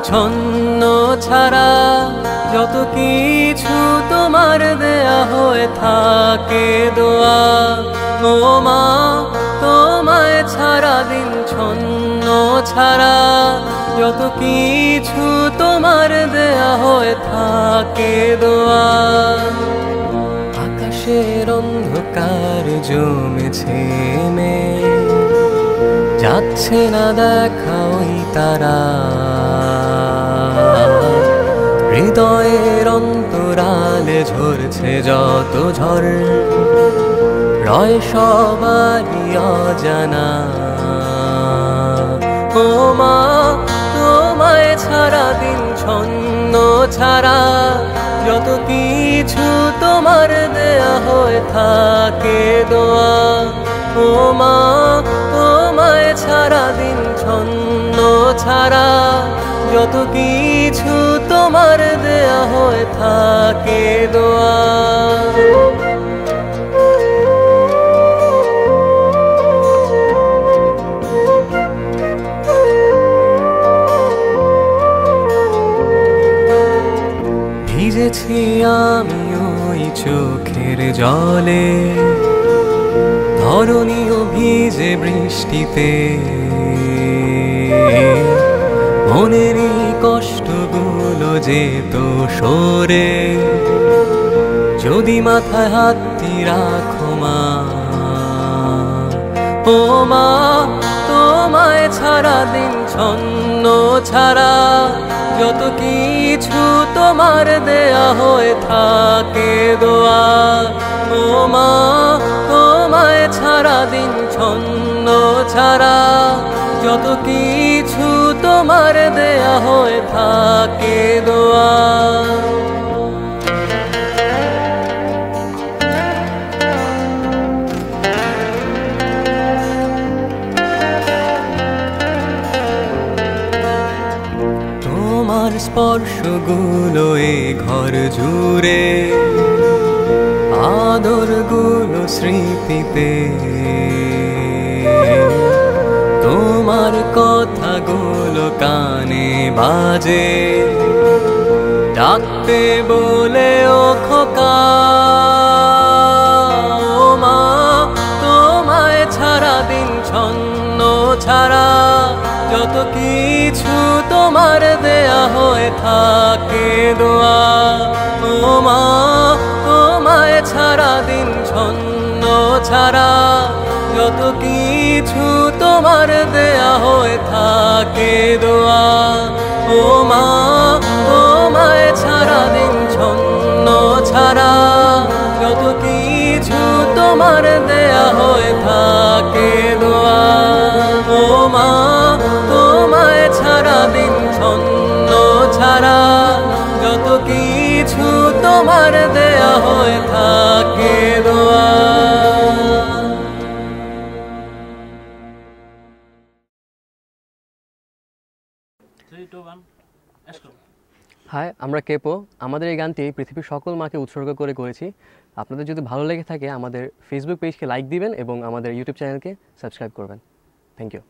ছন্ন ছাড়া যত কিছু তোমার দেয়া হয়ে থাকে দোয়া ও মা তোমায় ছাড়া দিন ছন্ন ছাড়া যত কিছু তোমার দেয়া হয়ে থাকে দোয়া আকাশের অন্ধকার জমেছে মেঘ যাচ্ছে না দেখা ওই তারা হৃদয়ের অন্তরালে ঝরছে যত ঝড় রয় সবারই অজানা ও মা তোমায় ছাড়া দিন ছন্ন ছাড়া যত কিছু তোমার দেয়া হয়ে থাকে দোয়া ও মা তোমায় ছাড়া দিন ছন্ন ছাড়া যত কিছু তোমার দেয়া হয়ে থাকে দোয়া ভিজেছি আমি ওই চোখের জলে ধরণীও ভিজে বৃষ্টিতে মনেরই কষ্টগুলো যেত সরে যদি মাথায় হাতটি রাখো মা ও মা তোমায় ছাড়া দিন ছন্ন ছাড়া যত কিছু তোমার দেয়া হয়ে থাকে দোয়া ও মা তোমায় ছাড়া দিন ছন্ন ছাড়া যত কিছু তোমার দেয়া হয়ে থাকে দোয়া তোমার স্পর্শগুলো এ ঘর জুড়ে আদরগুলো স্মৃতিতে তোমার কথাগুলো কানে বাজে ডাকতে বলে ও খোকা ও মা তোমায় ছাড়া দিন ছন্ন ছাড়া যত কিছু তোমার দেয়া হয়ে থাকে দোয়া ও মা তোমায় ছাড়া দিন ছন্ন ছাড়া যত কিছু তোমার দেয়া হয়ে থাকে দোয়া ও মা তোমায় ছাড়া দিন ছন্ন ছাড়া যত কিছু তোমার দেয়া হয়ে থাকে দোয়া ও মা তোমায় ছাড়া দিন ছন্ন ছাড়া যত কিছু তোমার দেয়া হয়ে থাকে দোয়া হাই, আমরা কেপো। আমাদের এই গানটি পৃথিবীর সকল মাকে উৎসর্গ করে করেছি। আপনাদের যদি ভালো লেগে থাকে আমাদের ফেসবুক পেজকে লাইক দিবেন এবং আমাদের ইউটিউব চ্যানেলকে সাবস্ক্রাইব করবেন। Thank you.